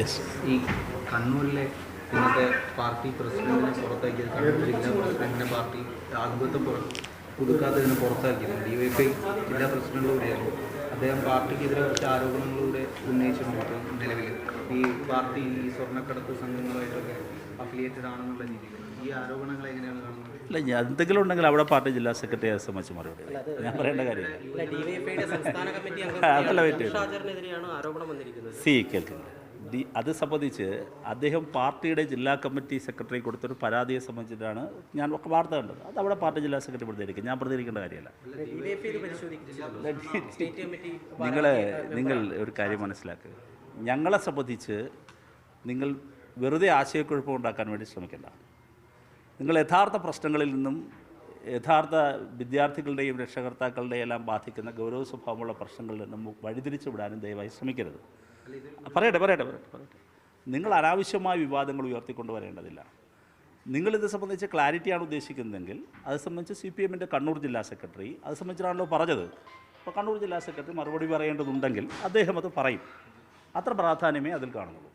Yes. ഈ കണ്ണൂരിലെ ഇന്നത്തെ പാർട്ടി പ്രസിഡന്റിനെ പുറത്താക്കിയത്, കണ്ണൂർ ജില്ലാ പ്രസിഡന്റിനെ പാർട്ടി ആധിപത്യം പുതുക്കാത്തതിന് പുറത്താക്കിയത് DYFI ജില്ലാ പ്രസിഡന്റ് കൂടിയായിരുന്നു. അദ്ദേഹം പാർട്ടിക്കെതിരെ കുറച്ച് ആരോപണങ്ങളിലൂടെ ഉന്നയിച്ചിട്ടുണ്ട്. നിലവിൽ ഈ പാർട്ടി ഈ സ്വർണ്ണക്കടത്ത് സംഘങ്ങളുമായിട്ടൊക്കെ അഫിലിയേറ്റഡ് ആണെന്നുള്ള രീതിയിൽ ഈ ആരോപണങ്ങൾ എങ്ങനെയാണ് കാണുന്നത്? അല്ല, എന്തെങ്കിലും ഉണ്ടെങ്കിൽ അവിടെ പാർട്ടി ജില്ലാ സെക്രട്ടറിയെ സംബന്ധിച്ച് മറുപടി ഞാൻ പറയേണ്ട കാര്യമില്ല. അതല്ല കേൾക്കുന്നത്. അത് സംബന്ധിച്ച് അദ്ദേഹം പാർട്ടിയുടെ ജില്ലാ കമ്മിറ്റി സെക്രട്ടറി കൊടുത്തൊരു പരാതിയെ സംബന്ധിച്ചിട്ടാണ് ഞാൻ വാർത്ത കണ്ടത്. അത് അവിടെ പാർട്ടി ജില്ലാ സെക്രട്ടറി പ്രതികരിക്കും, ഞാൻ പ്രതികരിക്കേണ്ട കാര്യമല്ല. നിങ്ങൾ ഒരു കാര്യം മനസ്സിലാക്കുക, ഞങ്ങളെ സംബന്ധിച്ച് നിങ്ങൾ വെറുതെ ആശയക്കുഴപ്പം ഉണ്ടാക്കാൻ വേണ്ടി ശ്രമിക്കേണ്ട. നിങ്ങൾ യഥാർത്ഥ പ്രശ്നങ്ങളിൽ നിന്നും യഥാർത്ഥ വിദ്യാർത്ഥികളുടെയും രക്ഷകർത്താക്കളുടെയും എല്ലാം ബാധിക്കുന്ന ഗൗരവ സ്വഭാവമുള്ള പ്രശ്നങ്ങളിൽ നിന്നും വഴിതിരിച്ചു വിടാനും ദയവായി ശ്രമിക്കരുത്. പറയട്ടെ. നിങ്ങൾ അനാവശ്യമായ വിവാദങ്ങൾ ഉയർത്തിക്കൊണ്ടുവരേണ്ടതില്ല. നിങ്ങളിത് സംബന്ധിച്ച് ക്ലാരിറ്റിയാണ് ഉദ്ദേശിക്കുന്നതെങ്കിൽ അത് സംബന്ധിച്ച് CPM-ൻ്റെ കണ്ണൂർ ജില്ലാ സെക്രട്ടറി അത് സംബന്ധിച്ചാണല്ലോ പറഞ്ഞത്. അപ്പോൾ കണ്ണൂർ ജില്ലാ സെക്രട്ടറി മറുപടി പറയേണ്ടതുണ്ടെങ്കിൽ അദ്ദേഹം അത് പറയും. അത്ര പ്രാധാന്യമേ അതിൽ കാണുന്നുള്ളൂ,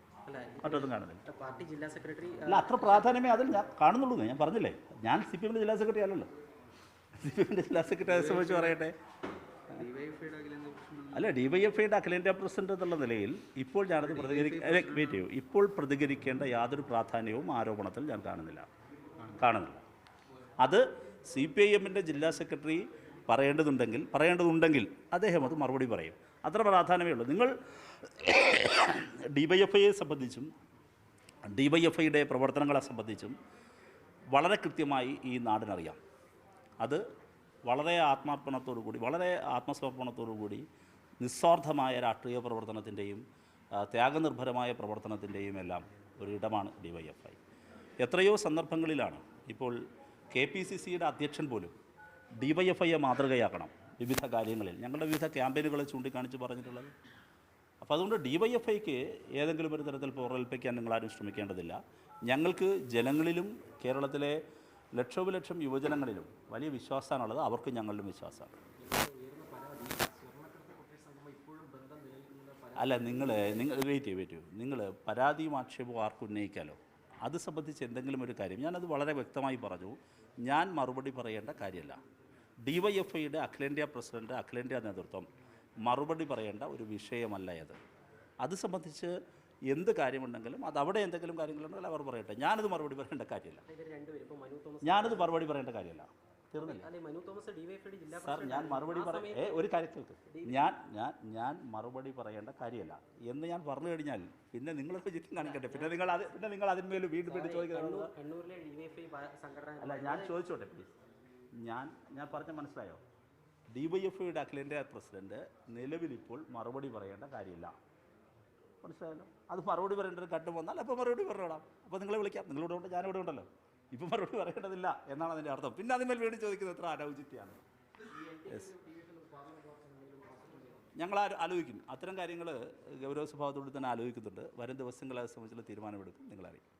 മറ്റൊന്നും കാണുന്നില്ല. പാർട്ടി ജില്ലാ സെക്രട്ടറി അല്ല, അത്ര പ്രാധാന്യമേ അതിൽ ഞാൻ കാണുന്നുള്ളൂ. ഞാൻ പറഞ്ഞില്ലേ, ഞാൻ CPM-ൻ്റെ ജില്ലാ സെക്രട്ടറി അല്ലല്ലോ. CPM-ൻ്റെ ജില്ലാ സെക്രട്ടറി അത് സംബന്ധിച്ച് പറയട്ടെ. അല്ല, DYFIയുടെ അഖിലേന്ത്യാ പ്രസിഡന്റ് എന്നുള്ള നിലയിൽ ഇപ്പോൾ ഞാനത് ഇപ്പോൾ പ്രതികരിക്കേണ്ട യാതൊരു പ്രാധാന്യവും ആരോപണത്തിൽ ഞാൻ കാണുന്നില്ല. അത് CPIM-ൻ്റെ ജില്ലാ സെക്രട്ടറി പറയേണ്ടതുണ്ടെങ്കിൽ അദ്ദേഹം അത് മറുപടി പറയും. അത്ര പ്രാധാന്യമേ ഉള്ളൂ. നിങ്ങൾ DYFIയെ സംബന്ധിച്ചും DYFIയുടെ പ്രവർത്തനങ്ങളെ സംബന്ധിച്ചും വളരെ കൃത്യമായി ഈ നാടിനറിയാം. അത് വളരെ ആത്മാർപ്പണത്തോടുകൂടി, വളരെ ആത്മസമർപ്പണത്തോടുകൂടി നിസ്വാർത്ഥമായ രാഷ്ട്രീയ പ്രവർത്തനത്തിൻ്റെയും ത്യാഗനിർഭരമായ പ്രവർത്തനത്തിൻ്റെയും എല്ലാം ഒരിടമാണ് DYFI. എത്രയോ സന്ദർഭങ്ങളിലാണ് ഇപ്പോൾ KPCCയുടെ അധ്യക്ഷൻ പോലും DYFIയെ മാതൃകയാക്കണം വിവിധ കാര്യങ്ങളിൽ, ഞങ്ങളുടെ വിവിധ ക്യാമ്പയിനുകളെ ചൂണ്ടിക്കാണിച്ച് പറഞ്ഞിട്ടുള്ളത്. അപ്പോൾ അതുകൊണ്ട് DYFIക്ക് ഏതെങ്കിലും ഒരു തരത്തിൽ പോറൽപ്പിക്കാൻ നിങ്ങളാരും ശ്രമിക്കേണ്ടതില്ല. ഞങ്ങൾക്ക് ജനങ്ങളിലും കേരളത്തിലെ ലക്ഷോപലക്ഷം യുവജനങ്ങളിലും വലിയ വിശ്വാസമാണുള്ളത്. അവർക്ക് ഞങ്ങളിലും വിശ്വാസമാണ്. അല്ല, നിങ്ങൾ വെയിറ്റ് ചെയ്യൂ. നിങ്ങൾ പരാതിയും ആക്ഷേപവും ആർക്കും ഉന്നയിക്കാമല്ലോ. അത് സംബന്ധിച്ച് എന്തെങ്കിലും ഒരു കാര്യം ഞാനത് വളരെ വ്യക്തമായി പറഞ്ഞു. ഞാൻ മറുപടി പറയേണ്ട കാര്യമല്ല. DYFIയുടെ അഖിലേന്ത്യാ പ്രസിഡന്റ്, അഖിലേന്ത്യാ നേതൃത്വം മറുപടി പറയേണ്ട ഒരു വിഷയമല്ല അത് സംബന്ധിച്ച് എന്ത് കാര്യമുണ്ടെങ്കിലും അത് അവിടെ എന്തെങ്കിലും കാര്യങ്ങളുണ്ടെങ്കിൽ അവർ പറയട്ടെ. ഞാനത് മറുപടി പറയേണ്ട കാര്യമില്ല. തീർന്നില്ല സാർ, ഞാൻ മറുപടി ഒരു കാര്യത്തിൽക്ക് ഞാൻ മറുപടി പറയേണ്ട കാര്യമല്ല എന്ന് ഞാൻ പറഞ്ഞു കഴിഞ്ഞാൽ പിന്നെ നിങ്ങളൊക്കെ ചുറ്റും കാണിക്കട്ടെ. പിന്നെ നിങ്ങൾ അതിന്മേൽ വീണ്ടും ചോദിക്കുന്നത്. അല്ല, ഞാൻ ചോദിച്ചോട്ടെ പ്ലീസ്. ഞാൻ പറഞ്ഞ മനസ്സിലായോ? DYFIയുടെ അഖിലേന്ത്യാ പ്രസിഡന്റ് നിലവിലിപ്പോൾ മറുപടി പറയേണ്ട കാര്യമില്ല. മനസ്സിലായല്ലോ? അത് മറുപടി പറയേണ്ട ഒരു ഘട്ടം വന്നാൽ അപ്പോൾ മറുപടി പറഞ്ഞോളാം. അപ്പോൾ നിങ്ങളെ വിളിക്കാം. നിങ്ങളിവിടെ ഉണ്ട്, ഞാനിവിടെ ഉണ്ടല്ലോ. ഇപ്പം മറുപടി പറയേണ്ടതില്ല എന്നാണ് അതിൻ്റെ അർത്ഥം. പിന്നെ അതിന്മേൽ വേണ്ടി ചോദിക്കുന്നത് എത്ര അനൗചിത്യമാണ്. യെസ്, ഞങ്ങൾ ആലോചിക്കും. അത്തരം കാര്യങ്ങൾ ഗൗരവ സ്വഭാവത്തോട് തന്നെ ആലോചിക്കുന്നുണ്ട്. വരും ദിവസങ്ങളെ സംബന്ധിച്ചുള്ള തീരുമാനമെടുക്കും, നിങ്ങളറിയിക്കും.